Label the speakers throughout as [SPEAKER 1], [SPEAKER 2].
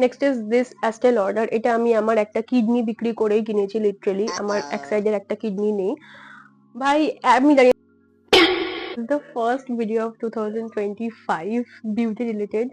[SPEAKER 1] Next is this Estee Lauder. এটা আমি আমার একটা কিডনি বিক্রি করেই কিনেছি, লিটারেলি আমার এক সাইডের একটা কিডনি নেই ভাই। আমি জানি the first video of 2025 beauty related।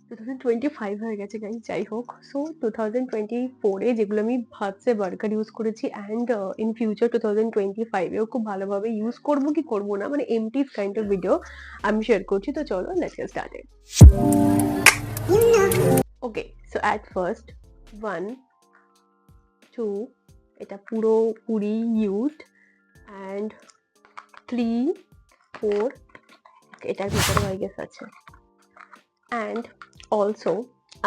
[SPEAKER 1] 2025 হয়ে গেছে গাইস, যাই হোক। সো 2024 এ যেগুলো আমি ভাবছে বার্গার ইউজ করেছি অ্যান্ড ইন ফিউচার 2025 এও খুব ভালোভাবে ইউজ করবো কি করবো না, মানে এমটি কাইন্ড অফ ভিডিও আমি শেয়ার করছি। তো চলো let's get started. Okay, so at first 1 2 এটা পুরোপুরি ইউজড, অ্যান্ড 3 4 এটার ভিতরে আই গেস আছে। And also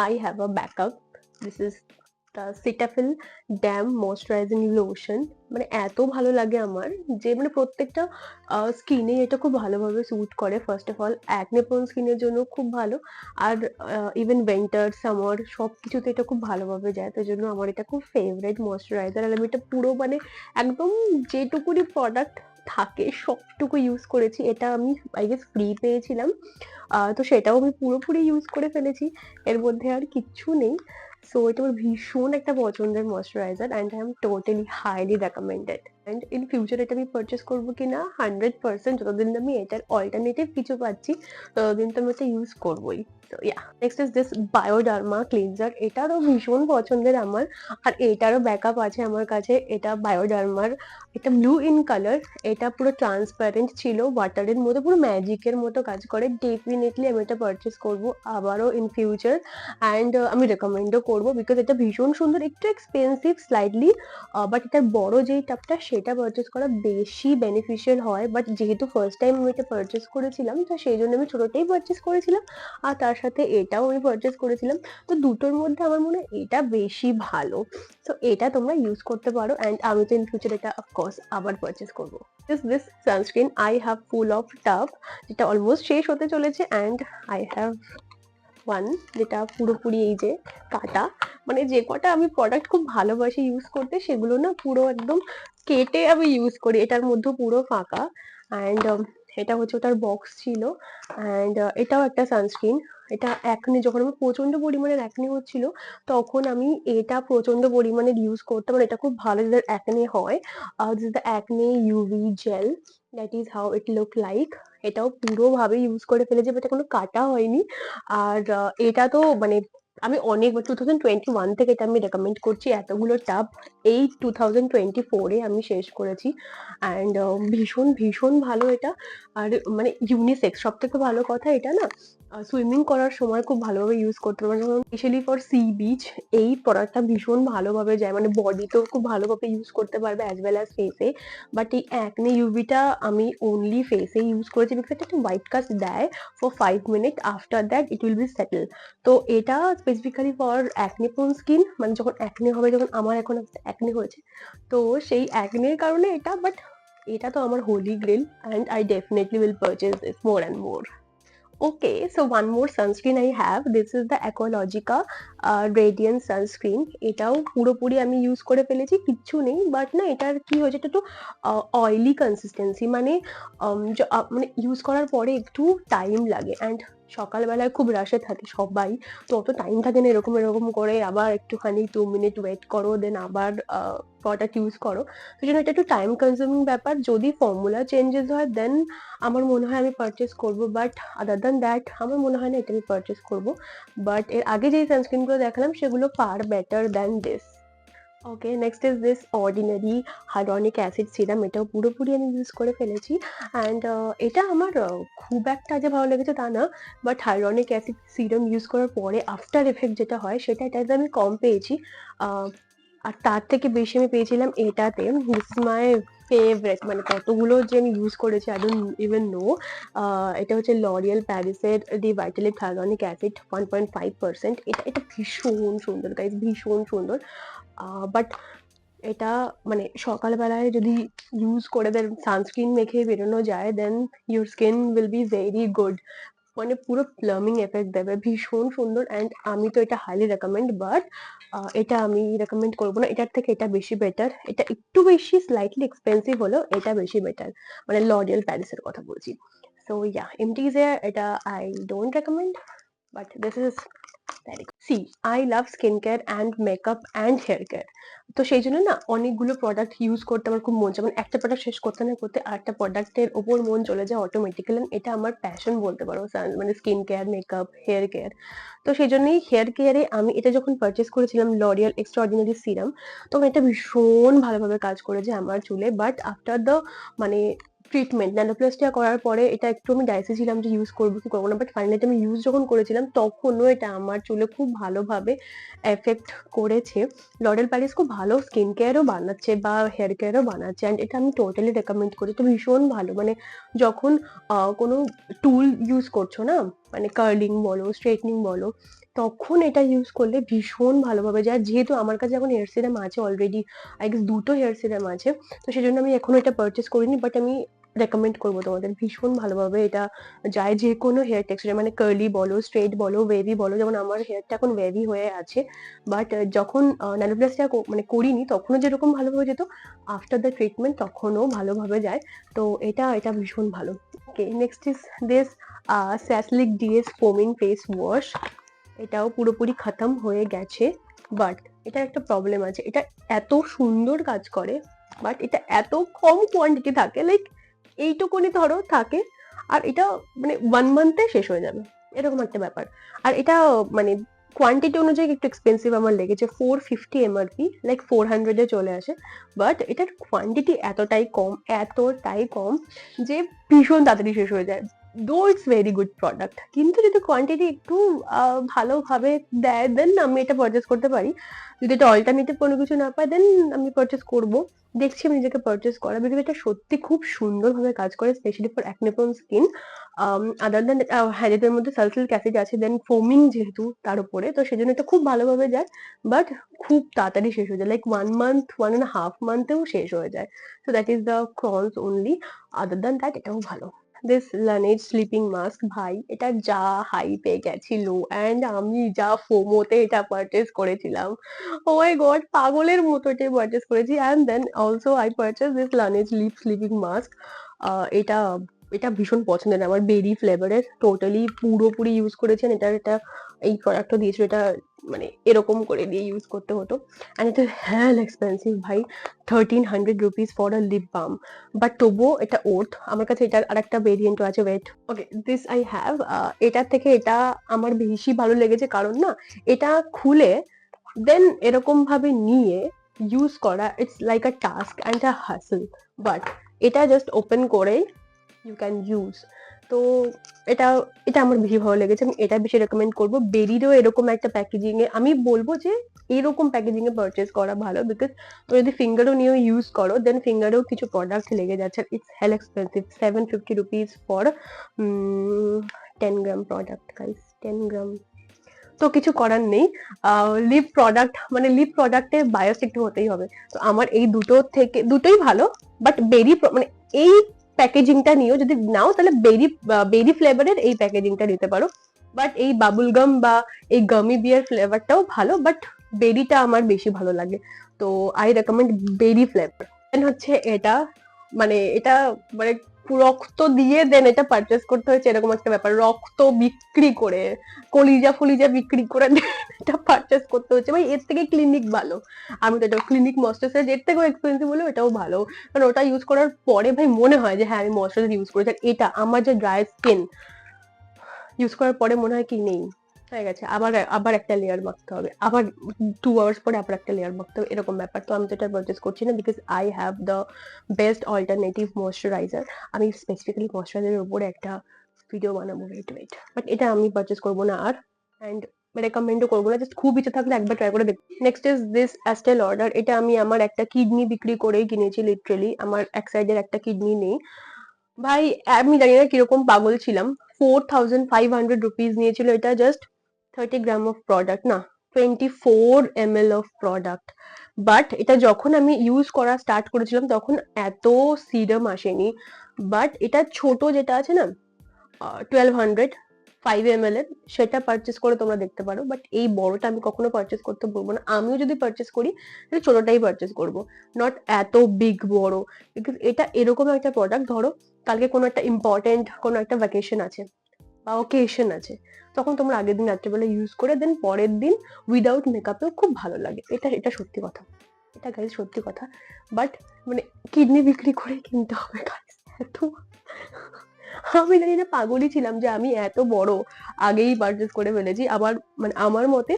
[SPEAKER 1] I have a backup. This is the Cetaphil Dam Moisturizing Lotion। মানে এত ভালো লাগে আমার যে মানে প্রত্যেকটা স্কিনে এটা খুব ভালোভাবে স্যুট করে। First of all acne prone স্কিনের জন্য খুব ভালো, আর ইভেন উইন্টার সামার সব কিছুতে এটা খুব ভালোভাবে যায়। তো জন্য আমার এটা খুব ফেভারিট ময়শ্চারাইজার। আর আমি এটা পুরো মানে একদম যেটুকুনি প্রোডাক্ট থাকে সবটুকু ইউজ করেছি। এটা আমি আই গেস ফ্রি পেয়েছিলাম, তো সেটাও আমি পুরোপুরি ইউজ করে ফেলেছি। এর মধ্যে আর কিচ্ছু নেই। সো এটা আমার ভীষণ একটা পছন্দের moisturiser and I am totally highly recommended. And in future এটা আমি পারচেস করবো কিনা 100%, যতদিন আমি এটার অল্টারনেটিভ কিছু পাচ্ছি ততদিন তো আমি এটা ইউজ করবোই। তো yeah, next is this Bioderma cleanser. এটারও ভীষণ পছন্দের আমার, আর এটারও ব্যাকআপ আছে আমার কাছে। এটা বায়োডার্মার, এটা ব্লু ইন কালার। এটা পুরো ট্রান্সপারেন্ট ছিল, ওয়াটারের মতো, পুরো ম্যাজিকের মতো কাজ করে। ডেফিনেটলি আমি এটা পারচেস করবো আবারও ইন ফিউচার, অ্যান্ড আমি রেকমেন্ডও করবো বিকজ এটা ভীষণ সুন্দর। একটু এক্সপেন্সিভ স্লাইটলি, বাট এটার বড় যেই টাপটা সেটা পারচেস করা বেশি বেনিফিশিয়াল হয়। বাট যেহেতু ফার্স্ট টাইম আমি এটা পারচেস করেছিলাম, তো সেই জন্য আমি ছোটটাই পারচেস করেছিলাম, আর তার সাথে এটাও আমি পারচেস করেছিলাম। তো দুটোর মধ্যে আমার মনে হয় এটা বেশি ভালো। তো এটা তোমরা ইউজ করতে পারো, অ্যান্ড আমি তো ইন ফিউচার এটা অফকোর্স আবার পারচেস করবো। This sunscreen I have full of tub, যেটা অলমোস্ট শেষ হতে চলেছে, অ্যান্ড আই হ্যাভ ওয়ান যেটা পুরোপুরি এই যে কাটা। মানে যে কটা আমি প্রোডাক্ট খুব ভালোবাসি ইউজ করতে সেগুলো না পুরো একদম কেটে আমি ইউজ করি। এটার মধ্যে পুরো ফাঁকা, অ্যান্ড এটা হচ্ছে ওটার বক্স ছিল। অ্যান্ড এটাও একটা সানস্ক্রিন। এটা অ্যাকনে, যখন আমার প্রচন্ড পরিমাণের অ্যাকনে হচ্ছিল তখন আমি এটা প্রচন্ড পরিমাণে ইউজ করতাম। আর এটা খুব ভালো যাদের অ্যাকনে হয়। This is the acne UV gel, that is how it look like. এটাও পুরোভাবে ইউজ করে ফেলেছি, এটা কোনো কাটা হয়নি। আর এটা তো মানে আমি অনেক 2021 থেকে এটা আমি রেকমেন্ড করছি। এতগুলো টাব এই 2024 এ আমি শেষ করেছি, অ্যান্ড ভীষণ ভীষণ ভালো এটা। আর মানে ইউনিসেক্স, সব থেকে ভালো কথা এটা না সুইমিং করার সময় খুব ভালোভাবে ইউজ করতে পারবে, স্পেশালি ফর সি বিচ। এই প্রোডাক্টটা ভীষণ ভালোভাবে যায়, মানে বডিতেও খুব ভালোভাবে ইউজ করতে পারবে অ্যাজ ওয়েল অ্যাজ ফেসে। বাট এই অ্যাকনে ইউভিটা আমি অনলি ফেসে ইউজ করেছি বিকজ এটা একটা হোয়াইট কাস্ট দেয় for 5 minute, after that it will be settle. তো এটা specifically for acne prone skin, মানে যখন অ্যাকনে হবে, যখন আমার এখন অ্যাকনে হয়েছে, তো সেই অ্যাকনের কারণে এটা। বাট এটা তো আমার holy grail, and I definitely will purchase this more and more. Okay, so one more sunscreen I have. This is the Aqualogica Radiant Sunscreen. এটাও পুরোপুরি আমি ইউজ করে ফেলেছি, কিচ্ছু নেই। বাট না এটার কি হয়েছে, এটা একটু অয়েলি কনসিস্টেন্সি, মানে মানে ইউজ করার পরে একটু টাইম লাগে, অ্যান্ড সকালবেলায় খুব রাশে থাকে সবাই, তো অত টাইম থাকে না এরকম এরকম করে আবার একটুখানি 2 মিনিট ওয়েট করো, দেন আবার প্রোডাক্ট ইউজ করো। তো জন্য এটা একটু টাইম কনজিউমিং ব্যাপার। যদি ফর্মুলা চেঞ্জেস হয় দেন আমার মনে হয় আমি পারচেস করবো, বাট আদার দ্যান দ্যাট আমার মনে হয় না এটা আমি পারচেস করবো। বাট এর আগে যেই সানস্ক্রিনগুলো দেখালাম সেগুলো far better than this. Okay, next is this Ordinary hyaluronic acid serum. এটাও পুরোপুরি আমি ইউজ করে ফেলেছি, অ্যান্ড এটা আমার খুব একটা যে ভালো লেগেছে তা না। বাট হাইড্রনিক অ্যাসিড সিরাম ইউজ করার পরে আফটার এফেক্ট যেটা হয় সেটা এটাতে আমি কম পেয়েছি, আর তার থেকে বেশি আমি পেয়েছিলাম এটাতে। দিস মাই ফেভারিট, মানে কতগুলো যে আমি ইউজ করেছি আই ডোন্ট ইভেন নো। এটা হচ্ছে লরিয়াল প্যারিসের দি ভাইটালিক হাইড্রনিক অ্যাসিড 1.5%। এটা এটা ভীষণ সুন্দর গাইজ, ভীষণ সুন্দর। বাট এটা মানে সকালবেলায় যদি ইউজ করে দেন, সানস্ক্রিন মেখে বেরোনো যায়, then your skin will be very good. মানে পুরো প্লামিং এফেক্ট দেবে, ভীষণ সুন্দর। অ্যান্ড আমি তো এটা হাইলি রেকমেন্ড, বাট এটা আমি রেকমেন্ড করবো না, এটার থেকে এটা বেশি বেটার। এটা একটু বেশি স্লাইটলি এক্সপেন্সিভ হলেও এটা বেশি বেটার, মানে লরিয়াল প্যারিসের কথা বলছি। সো ইয়া, এমটিজে এটা I don't recommend, but this is see I love skin care and makeup and hair care. তো সেই জন্য না অনেকগুলো প্রোডাক্ট ইউজ করতে আমার খুব মন, যেমন একটা প্রোডাক্ট শেষ করতে না করতে আরেকটা প্রোডাক্টের ওপর মন চলে যায় অটোমেটিক্যালি। এটা আমার প্যাশন বলতে পারো, মানে skin care, makeup, hair care. তো সেই জন্যই হেয়ার কেয়ারে আমি এটা যখন পারচেস করেছিলাম লরিয়াল এক্সট্রাঅর্ডিনারি সিরাম, তখন এটা ভীষণ ভালোভাবে কাজ করেছে আমার চুলে। বাট আফটার দ্য মানে ট্রিটমেন্ট ন্যানোপ্লাস্টিয়া করার পরে এটা একটু আমি ডাইসে ছিলাম যে ইউজ করবো কি করবো না, বাট ফাইনালি আমি ইউজ যখন করেছিলাম তখনও এটা আমার চুলে খুব ভালোভাবে এফেক্ট করেছে। লরিয়াল প্যারিস খুব ভালো স্কিন কেয়ারও বানাচ্ছে বা হেয়ার কেয়ারও বানাচ্ছে, অ্যান্ড এটা আমি টোটালি রেকমেন্ড করি। তো ভীষণ ভালো, মানে যখন কোনো টুল ইউজ করছো না, মানে কার্লিং বলো, স্ট্রেটনিং বলো, তখন এটা ইউজ করলে ভীষণ ভালোভাবে যায়। যেহেতু আমার কাছে এখন হেয়ার সিরাম আছে অলরেডি, আই গেস 2 টো হেয়ার সিরাম আছে। তো সেজন্য আমি এখনো এটা পারচেস করিনি, বাট আমি রেকমেন্ড করবো তোমাদের, ভীষণ ভালোভাবে এটা যায় যেকোনো হেয়ার টেক্সচারে, মানে কার্লি বলো, স্ট্রেট বলো, ওয়েভি বলো। যেমন আমার হেয়ারটা এখন ওয়েভি হয়ে আছে, বাট যখন ন্যানোপ্লাস্টিয়া মানে করিনি তখনও যেরকম ভালোভাবে যেত, আফটার দ্য ট্রিটমেন্ট তখনও ভালোভাবে যায়। তো এটা ভীষণ ভালো। Okay, next is this Saslic DS foaming face wash. এটাও পুরোপুরি খতম হয়ে গেছে, বাট এটার একটা প্রবলেম আছে, এটা এত সুন্দর কাজ করে বাট এটা এত কম কোয়ান্টিটি থাকে, লাইক এইটুকুনি ধরো থাকে, আর এটা মানে 1 মান্থে শেষ হয়ে যাবে, এরকম একটা ব্যাপার। আর এটা মানে কোয়ান্টিটি অনুযায়ী একটু এক্সপেন্সিভ আমার লেগেছে, 450 এমআরপি, লাইক 400-এ চলে আসে। বাট এটার কোয়ান্টিটি এতটাই কম যে ভীষণ তাড়াতাড়ি শেষ হয়ে যায়। দো ইটস ভেরি গুড প্রোডাক্ট, কিন্তু যদি কোয়ান্টিটি একটু ভালোভাবে দেয় দেন আমি এটা পারচেস করতে পারি। যদি এটা অল্টারনেটিভ কোনো কিছু না পাই দেন আমি পারচেস করব। দেখছি আমি নিজেকে পারচেস করা, বিকজ এটা সত্যি খুব সুন্দরভাবে কাজ করে, specially for acne prone skin. Other then হ্যাঁ, এটার মধ্যে সালসিলিক অ্যাসিড আছে, দেন ফোমিং যেহেতু তার উপরে, তো সেজন্য এটা খুব ভালোভাবে যায়। বাট খুব তাড়াতাড়ি শেষ হয়ে যায়, লাইক 1 মান্থ, 1.5 মান্থেও শেষ হয়ে যায়। So that is the cons only. Other than that এটাও ভালো। দিস লানেজ স্লিপিং মাস্ক, ভাই এটা যা হাইপে গেছিল অ্যান্ড আমি যা ফোমোতে এটা পারচেস করেছিলাম, ও মাই গড, পাগলের মতো এটা পারচেস করেছি। And then also I purchase this Laneige lip sleeping mask. এটা এটা ভীষণ পছন্দের আমার, বেরি ফ্লেভারের, টোটালি পুরোপুরি ইউজ করেছেন। এটা এই প্রোডাক্টটা দিয়েছিল, এটা মানে এরকম করে দিয়ে ইউজ করতে হতো, অ্যান্ড এটা হ্যাল এক্সপেন্সিভ ভাই, 1300 rupees for a lip balm. But তবুও এটা ওর্থ। আমার কাছে এটার আরেকটা ভেরিয়েন্টও আছে, wait, okay, this I have. এটার থেকে এটা আমার বেশি ভালো লেগেছে, কারণ না এটা খুলে দেন এরকম ভাবে নিয়ে ইউজ করা, it's like a task and a হাসল। বাট এটা জাস্ট ওপেন করে ইউ ক্যান ইউজ। তো এটা এটা আমার বেশি ভালো লেগেছে, আমি এটা বেশি রেকমেন্ড করবো। বেরিরও এরকম একটা প্যাকেজিং এ আমি বলবো যে এরকম প্যাকেজিং এ পারচেস করা ভালো, বিকজ তো যদি ফিঙ্গারও নিয়েও ইউজ করো দেন ফিঙ্গারেও কিছু প্রোডাক্ট লেগে যাচ্ছে, it's hell expensive, 750 rupees for 10 gram product, guys, 10 gram. তো কিছু করার নেই, লিপ প্রোডাক্ট মানে লিপ প্রোডাক্টে বায়োস একটু হতেই হবে। তো আমার এই দুটো থেকে দুটোই ভালো, বাট বেরি মানে এই প্যাকেজিংটা নিও, যদি নাও তাহলে বেরি ফ্লেভারের এই প্যাকেজিংটা নিতে পারো। বাট এই বাবুল গাম বা এই গামি বিয়ার ফ্লেভারটাও ভালো, বাট বেরিটা আমার বেশি ভালো লাগে। তো আই রেকমেন্ড বেরি ফ্লেভার। দেন হচ্ছে এটা, মানে এটা মানে রক্ত দিয়ে দেন এটা পারচেস করতে হয়েছে, এরকম একটা ব্যাপার, রক্ত বিক্রি করে, কলিজা ফলিজা বিক্রি করে এটা পারচেস করতে হচ্ছে ভাই। এর থেকে ক্লিনিক ভালো, আমি তো এটা ক্লিনিক ময়েশ্চারাইজার এর থেকেও এক্সপেন্সিভ হলেও এটাও ভালো, কারণ ওটা ইউজ করার পরে ভাই মনে হয় যে হ্যাঁ আমি ময়েশ্চারাইজার ইউজ করেছি। আর এটা আমার যে ড্রাই স্কিন, ইউজ করার পরে মনে হয় কি নেই, হয়ে গেছে, আবার আবার একটা লেয়ার মাখতে হবে, আবার 2 আওয়ার্স পরে আবার একটা লেয়ার মাখতে হবে, এরকম ব্যাপার। তো আমি তো এটা পারচেস করছি না, because I have the best alternative moisturiser. আমি স্পেসিফিক্যালি ময়েশ্চারাইজারের উপরে একটা ভিডিও বানাবো, ওয়েট, বাট এটা আমি পারচেস করবো না আর, অ্যান্ড রেকমেন্ডও করবো না, জাস্ট খুব ইচ্ছে থাকলে একবার ট্রাই করে দেখ। Next is this Estee Lauder. এটা আমি আমার একটা কিডনি বিক্রি করেই কিনেছি, লিটারেলি আমার এক সাইডের একটা কিডনি নেই ভাই। আমি জানি না কিরকম পাগল ছিলাম, 4500 রুপিস নিয়েছিল এটা, জাস্ট 30 গ্রাম অফ প্রোডাক্ট, না 24 ml অফ প্রোডাক্ট। বাট এটা যখন আমি ইউজ করা স্টার্ট করেছিলাম তখন এত সিরাম আসেনি, বাট এটা ছোট যেটা আছে না 1200 5 ml এর, সেটা পারচেস করে তোমরা দেখতে পারো। বাট এই বড়টা আমি কখনো পারচেস করতে বলবো না, আমিও যদি পারচেস করি তাহলে ছোটটাই পারচেস করবো, নট এত বিগ বড়। বিকজ এটা এরকম একটা প্রোডাক্ট, ধরো কালকে কোনো একটা ইম্পর্টেন্ট কোনো একটা ভ্যাকেশন আছে, বা ওকেশন আছে, তখন তোমরা আগের দিন রাত্রেবেলা ইউজ করে দেন পরের দিন উইদাউট মেকআপেও খুব ভালো লাগে। এটা সত্যি কথা, এটা গাইজ সত্যি কথা। বাট মানে কিডনি বিক্রি করে কিনতে হবে গাইজ, এত আমি জানি না পাগলই ছিলাম যে আমি এত বড় আগেই পারচেস করে ফেলেছি। আবার মানে আমার মতে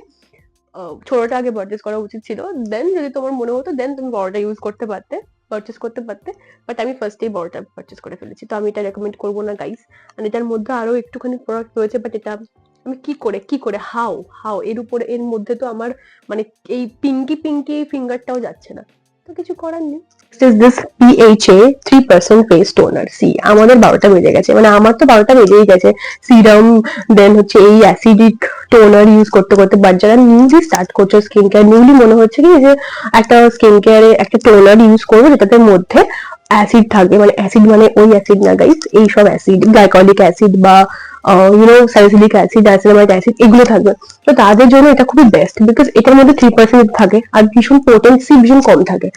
[SPEAKER 1] ছোটটা আগে পারচেস করা উচিত ছিল, দেন যদি তোমার মনে হতো দেন তুমি বড়টা ইউজ করতে পারতে, পারচেস করতে পারতে। বাট আমি ফার্স্টেই বড়টা পারচেস করে ফেলেছি, তো আমি এটা রেকমেন্ড করবো না গাইস। আর এটার মধ্যে আরো একটুখানি প্রোডাক্ট রয়েছে, বাট এটা আমি কি করে হাউ এর উপরে এর মধ্যে তো আমার মানে এই পিঙ্কি ফিঙ্গারটাও যাচ্ছে না, তো কিছু করার নেই। is this PHA 3% face toner. See, আমাদের 12টা বেজে গেছে, মানে আমার তো 12টা বেজেই গেছে সিরাম দেন হচ্ছে এই অ্যাসিডিক টোনার ইউজ করতে করতে। বাট যারা নিউলি স্টার্ট করছো স্কিন কেয়ার, নিউলি মনে হচ্ছে কি যে একটা স্কিন কেয়ারে একটা টোনার ইউজ করবো যেটাতে মধ্যে অ্যাসিড থাকবে, মানে অ্যাসিড মানে ওই অ্যাসিড না গাইস, এইসব অ্যাসিড গ্লাইকলিক অ্যাসিড বা স্যালিসিলিক অ্যাসিড, অ্যাসিলামাইড অ্যাসিড এগুলো থাকবে। তো তাদের জন্য এটা খুবই বেস্ট, বিকজ এটার মধ্যে 3% থাকে আর ভীষণ পোটেন্সি ভীষণ কম থাকে।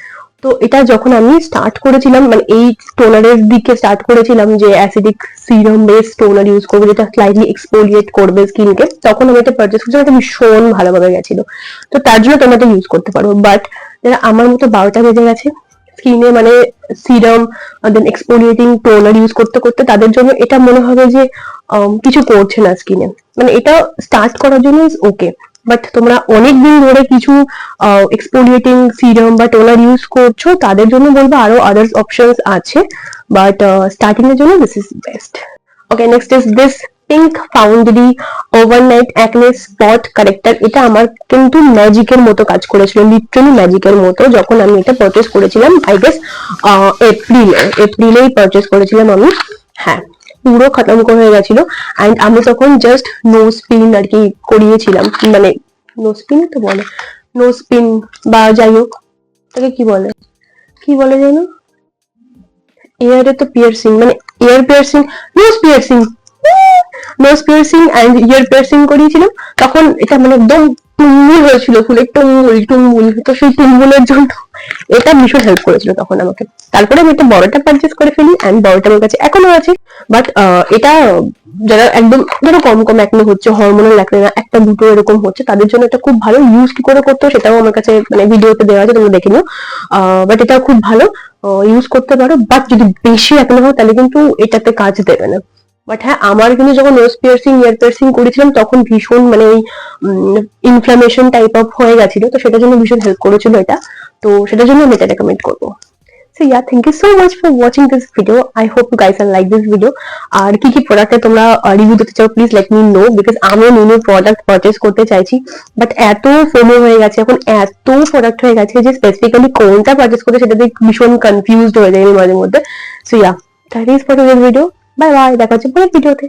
[SPEAKER 1] তো এটা যখন আমি স্টার্ট করেছিলাম মানে এই টোনারের দিকে স্টার্ট করেছিলাম যে acidic serum base toner use করবো যেটা স্লাইটলি এক্সফোলিয়েট করবে স্কিনকে, তখন আমি এটা পারচেস করেছিলাম, এটা ভীষণ ভালোভাবে গেছিল। তো তার জন্য তোমরা এটা ইউজ করতে পারো। বাট যারা আমার মতো 12টা বেজে গেছে স্কিনে মানে সিরাম দেন এক্সফোলিয়েটিং টোনার ইউজ করতে করতে, তাদের জন্য এটা মনে হবে যে কিছু করছে না স্কিনে, মানে এটা স্টার্ট করার জন্য ওকে। বাট তোমরা অনেক দিন ধরে কিছু এক্সফোলিয়েটিং সিরাম বা টোনার ইউজ করছো, তাদের জন্য বলবো আরো আদার্স অপশনস আছে, বাট স্টার্টিং এর জন্য this is best. Okay, next is this pink ফাউন্ডারি overnight acne spot corrector. এটা আমার কিন্তু ম্যাজিকের মতো কাজ করেছিল, লিটারালি ম্যাজিকের মতো। যখন আমি এটা পারচেস করেছিলাম আই গেস এপ্রিলেই পারচেস করেছিলাম আমি, হ্যাঁ পুরো খতম হয়ে গেছিল। অ্যান্ড আমি তখন জাস্ট নোজ পিন আর কি করিয়েছিলাম, মানে নোজ পিন তো বলে, নোজ পিন বা যাই হোক তাকে কি বলে যেন, ইয়ারে তো পিয়ারসিং, মানে ইয়ার পিয়ারসিং, নোজ পিয়ারসিং অ্যান্ড ইয়ার পিয়ারসিং করিয়েছিলাম। তখন এটা মানে একদম টুমুল হয়েছিল, ফুলে টুমুল। তো সেই টুমুলের জন্য এটা ভীষণ হেল্প করেছিল তখন আমাকে। তারপরে আমি একটা বড়টা পারচেস করে ফেলি, অ্যান্ড বড়টা আমার কাছে এখনো আছে। বাট এটা যারা একদম ধরো কম অ্যাকনে হচ্ছে, হরমোনাল অ্যাকনে না, একটা দুটো এরকম হচ্ছে, তাদের জন্য এটা খুব ভালো। ইউজ কি করে করতে হয় সেটাও আমার কাছে মানে ভিডিওতে দেওয়া আছে, তোমরা দেখে নিও। বাট এটা খুব ভালো, ইউজ করতে পারো। বাট যদি বেশি অ্যাকনে হয় তাহলে কিন্তু এটাতে কাজ দেবে না। বাট হ্যাঁ, আমার কিন্তু যখন নোজ পিয়ারসিং ইয়ার পিয়ারসিং করেছিলাম তখন ভীষণ মানে ওই ইনফ্লামেশন টাইপ অফ হয়ে গেছিল, তো সেটার জন্য ভীষণ হেল্প করেছিল এটা। তো সেটার জন্য আমি এটা রেকমেন্ড করবো। So yeah, thank you so much for watching this video. I hope you guys will like this video. আর কি কি প্রোডাক্টে তোমরা রিভিউ দিতে চাও please let me no, because আমি নিউ প্রোডাক্ট পারচেস করতে চাইছি। বাট এত ফোমো হয়ে গেছে এখন, এত প্রোডাক্ট হয়ে গেছে যে স্পেসিফিক্যালি কোনটা পারচেস করতে সেটাতে ভীষণ কনফিউজড হয়ে যায় আমি মাঝে মধ্যে। So yeah, that is for today's video. Bye bye, দেখা হচ্ছে পরের ভিডিওতে।